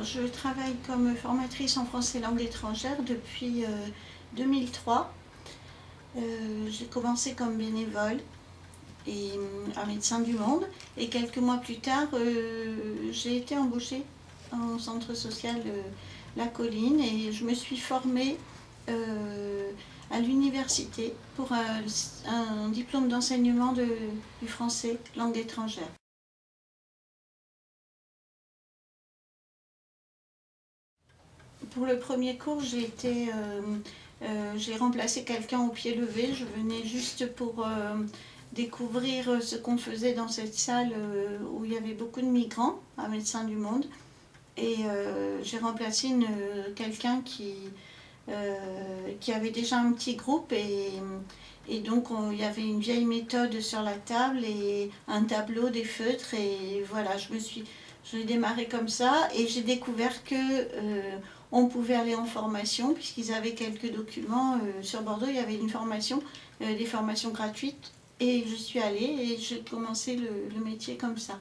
Je travaille comme formatrice en français langue étrangère depuis 2003. J'ai commencé comme bénévole et à Médecins du Monde et quelques mois plus tard j'ai été embauchée en centre social La Colline et je me suis formée à l'université pour un diplôme d'enseignement du français langue étrangère. Pour le premier cours, j'ai remplacé quelqu'un au pied levé. Je venais juste pour découvrir ce qu'on faisait dans cette salle où il y avait beaucoup de migrants à Médecins du Monde. Et j'ai remplacé quelqu'un qui avait déjà un petit groupe et donc il y avait une vieille méthode sur la table et un tableau, des feutres et voilà, j'ai démarré comme ça et j'ai découvert que on pouvait aller en formation puisqu'ils avaient quelques documents sur Bordeaux, il y avait une formation, des formations gratuites et je suis allée et j'ai commencé le métier comme ça.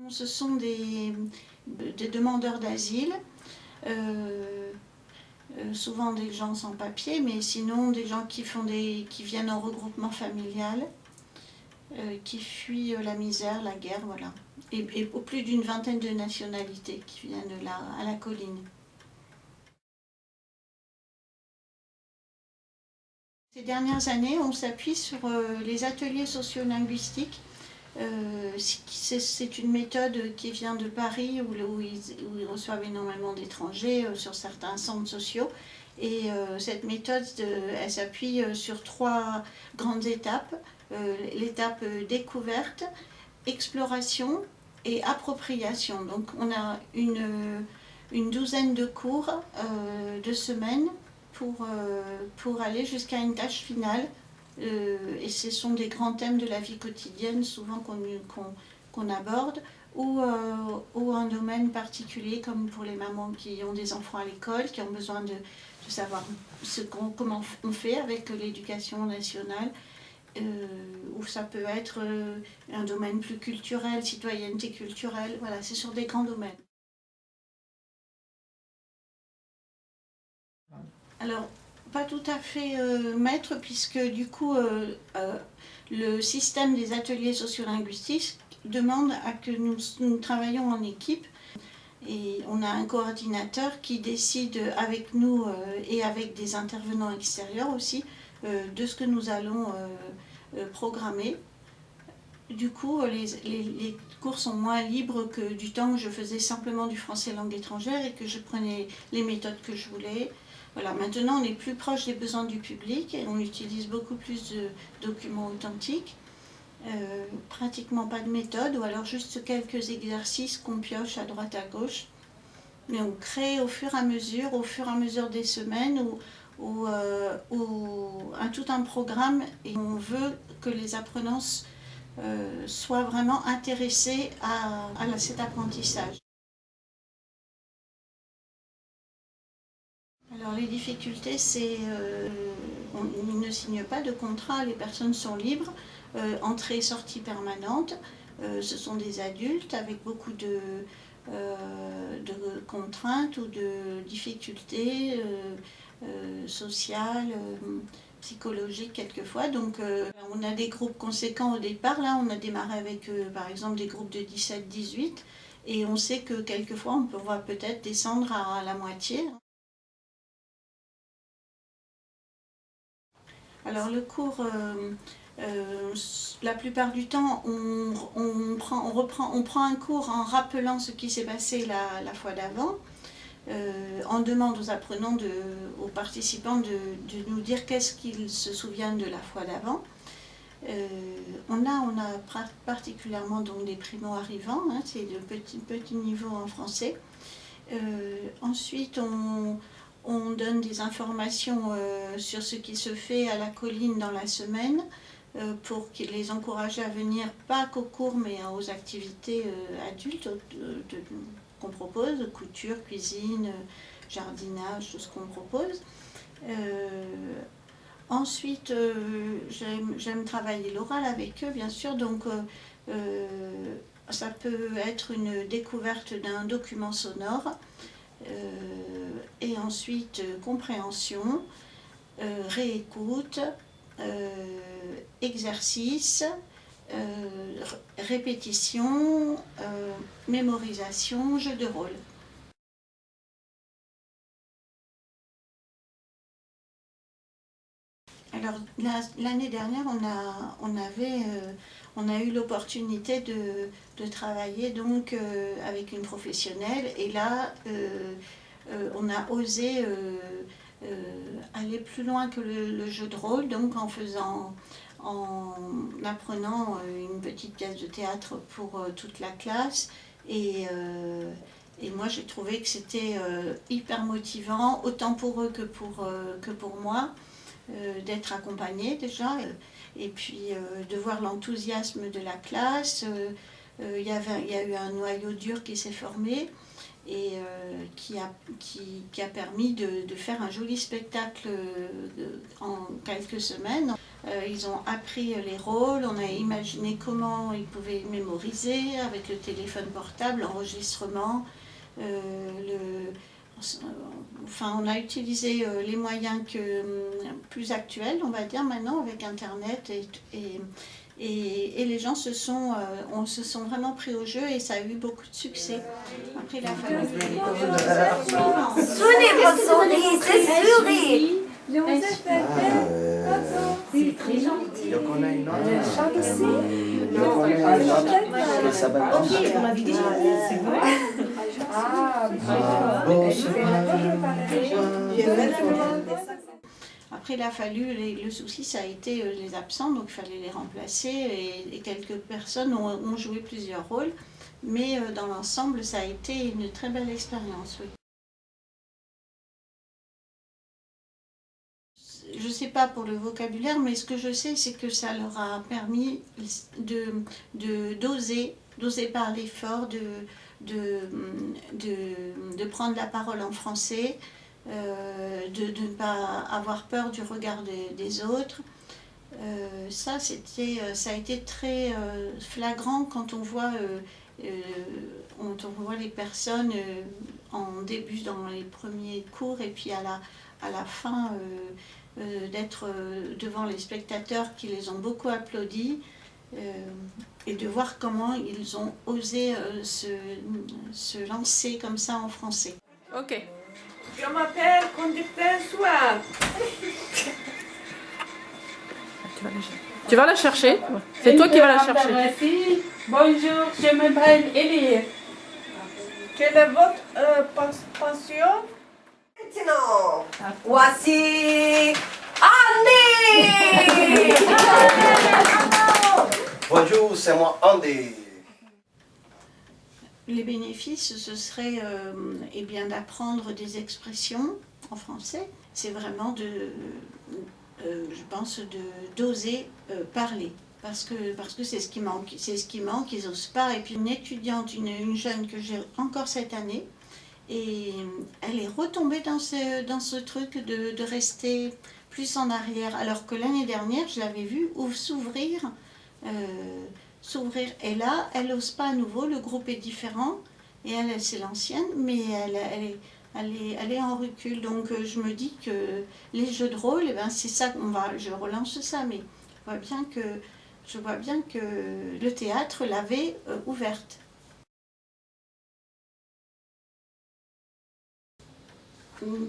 Ce sont des demandeurs d'asile, euh, souvent des gens sans papier, mais sinon des gens qui viennent en regroupement familial, qui fuient la misère, la guerre, voilà. Et plus d'une vingtaine de nationalités qui viennent là, à la colline. Ces dernières années, on s'appuie sur les ateliers sociolinguistiques. C'est une méthode qui vient de Paris où ils reçoivent énormément d'étrangers sur certains centres sociaux. Et cette méthode, elle s'appuie sur trois grandes étapes. L'étape découverte, exploration et appropriation. Donc on a une douzaine de cours de semaines pour aller jusqu'à une tâche finale. Et ce sont des grands thèmes de la vie quotidienne, souvent qu'on aborde, ou un domaine particulier, comme pour les mamans qui ont des enfants à l'école, qui ont besoin de savoir comment on fait avec l'éducation nationale, ou ça peut être un domaine plus culturel, citoyenneté culturelle, voilà, c'est sur des grands domaines. Alors, pas tout à fait maître, puisque du coup, le système des ateliers sociolinguistiques demande à que nous travaillions en équipe. Et on a un coordinateur qui décide avec nous et avec des intervenants extérieurs aussi de ce que nous allons programmer. Du coup, les cours sont moins libres que du temps où je faisais simplement du français langue étrangère et que je prenais les méthodes que je voulais. Voilà, maintenant on est plus proche des besoins du public et on utilise beaucoup plus de documents authentiques. Pratiquement pas de méthode ou alors juste quelques exercices qu'on pioche à droite à gauche. Mais on crée au fur et à mesure des semaines ou tout un programme et on veut que les apprenants soient vraiment intéressés à cet apprentissage. Alors les difficultés, c'est on ne signe pas de contrat, les personnes sont libres, entrée et sortie permanente. Ce sont des adultes avec beaucoup de contraintes ou de difficultés sociales, psychologiques quelquefois. Donc on a des groupes conséquents au départ. Là, on a démarré avec par exemple des groupes de 17-18 et on sait que quelquefois on va peut-être descendre à la moitié. Alors le cours, la plupart du temps, on prend un cours en rappelant ce qui s'est passé la fois d'avant. On demande aux apprenants, aux participants de nous dire qu'est-ce qu'ils se souviennent de la fois d'avant. On a particulièrement donc des primo-arrivants, hein, c'est de petit niveau en français. Ensuite, on donne des informations sur ce qui se fait à la colline dans la semaine pour les encourager à venir, pas qu'aux cours, mais aux activités adultes qu'on propose, couture, cuisine, jardinage, tout ce qu'on propose. Ensuite, j'aime travailler l'oral avec eux, bien sûr, donc ça peut être une découverte d'un document sonore, et ensuite compréhension, réécoute, exercice, répétition, mémorisation, jeu de rôle. Alors l'année dernière, on a eu l'opportunité de travailler donc avec une professionnelle, et là on a osé aller plus loin que le jeu de rôle, donc en apprenant une petite pièce de théâtre pour toute la classe, et moi j'ai trouvé que c'était hyper motivant, autant pour eux que pour moi. D'être accompagnée déjà, et puis de voir l'enthousiasme de la classe. Il y a eu un noyau dur qui s'est formé, et qui a permis de faire un joli spectacle en quelques semaines. Ils ont appris les rôles, on a imaginé comment ils pouvaient mémoriser avec le téléphone portable, l'enregistrement, Enfin, on a utilisé les moyens plus actuels, on va dire maintenant, avec Internet, et les gens se sont vraiment pris au jeu, et ça a eu beaucoup de succès. Après, il a fallu... Souris votre souris, c'est souris. C'est très gentil. Donc on a une autre. Donc on a une autre qui s'appelle comme ça. On m'avait déjà dit, c'est vrai. Après, il a fallu, le souci, ça a été les absents, donc il fallait les remplacer, et quelques personnes ont joué plusieurs rôles, mais dans l'ensemble, ça a été une très belle expérience, oui. Je ne sais pas pour le vocabulaire, mais ce que je sais, c'est que ça leur a permis d'oser parler fort, de prendre la parole en français, de ne pas avoir peur du regard des autres. Ça a été très flagrant quand on voit les personnes en début dans les premiers cours, et puis à la fin d'être devant les spectateurs qui les ont beaucoup applaudis, et de voir comment ils ont osé se lancer comme ça en français. Ok. Je m'appelle Conducteur Soir. Tu vas la chercher. C'est toi qui vas la chercher. Merci. Bonjour, je m'appelle Elie. Quelle est votre passion? Maintenant, voici Andy. Bonjour, c'est moi Andy. Les bénéfices, ce serait eh bien, d'apprendre des expressions en français. C'est vraiment je pense, d'oser parler. Parce que c'est ce qui manque. C'est ce qui manque, ils n'osent pas. Et puis une étudiante, une jeune que j'ai encore cette année, et elle est retombée dans ce truc de rester plus en arrière. Alors que l'année dernière, je l'avais vue s'ouvrir. Et là, elle n'ose pas à nouveau, le groupe est différent, et elle c'est l'ancienne, mais elle est en recul. Donc je me dis que les jeux de rôle, eh ben, c'est ça, je relance ça, mais je vois bien que le théâtre l'avait ouverte.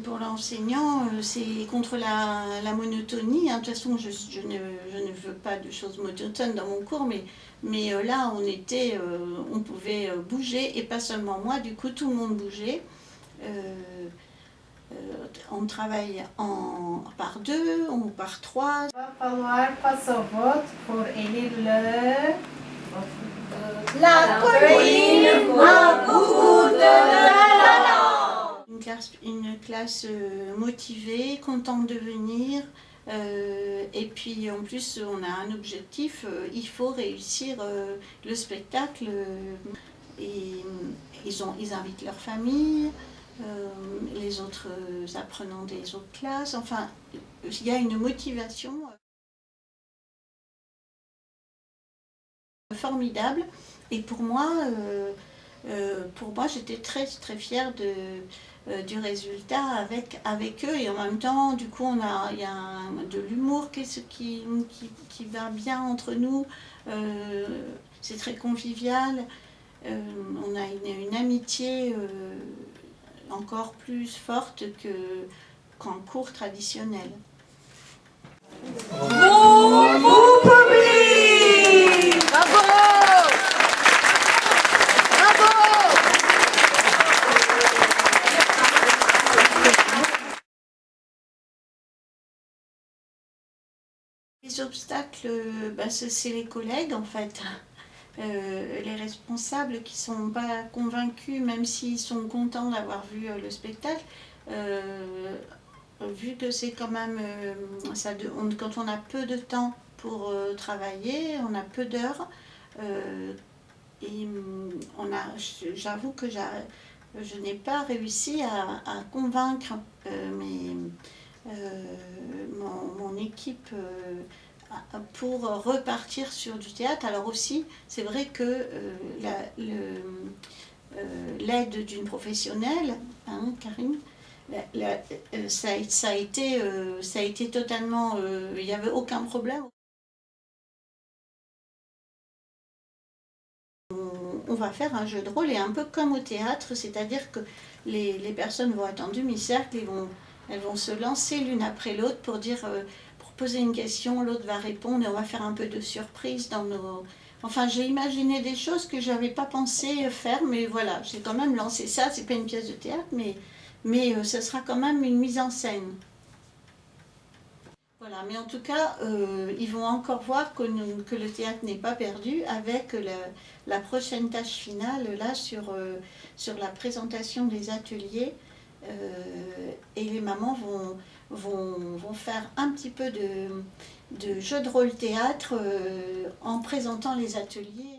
Pour l'enseignant, c'est contre la monotonie. De toute façon, je ne veux pas de choses monotones dans mon cours, mais là, on pouvait bouger, et pas seulement moi, du coup, tout le monde bougeait. On travaille par 2 ou par 3. Il va falloir passer au vote pour élire La colline a beaucoup de talent. Une classe motivée, contente de venir, et puis en plus on a un objectif, il faut réussir le spectacle, et ils invitent leur famille, les autres apprenants des autres classes, enfin il y a une motivation formidable. Et pour moi j'étais très très fière du résultat avec eux. Et en même temps, du coup, il y a de l'humour qui va bien entre nous. C'est très convivial. On a une amitié encore plus forte qu'en cours traditionnel. Vous public! Bravo! Bravo! Les obstacles, c'est les collègues en fait. Les responsables qui ne sont pas convaincus, même s'ils sont contents d'avoir vu le spectacle, vu que c'est quand même, quand on a peu de temps pour travailler, on a peu d'heures, et j'avoue que je n'ai pas réussi à convaincre mon équipe pour repartir sur du théâtre. Alors aussi, c'est vrai que l'aide d'une professionnelle, hein, Karine, ça a été totalement... il n'y avait aucun problème. On va faire un jeu de rôle, et un peu comme au théâtre, c'est-à-dire que les personnes vont être en demi-cercle, elles vont se lancer l'une après l'autre pour poser une question, l'autre va répondre, et on va faire un peu de surprise dans nos... Enfin, j'ai imaginé des choses que je n'avais pas pensé faire, mais voilà, j'ai quand même lancé ça. C'est pas une pièce de théâtre, mais ce sera quand même une mise en scène. Voilà, mais en tout cas, ils vont encore voir que le théâtre n'est pas perdu avec la prochaine tâche finale, là, sur la présentation des ateliers. Et les mamans vont faire un petit peu de jeu de rôle théâtre en présentant les ateliers.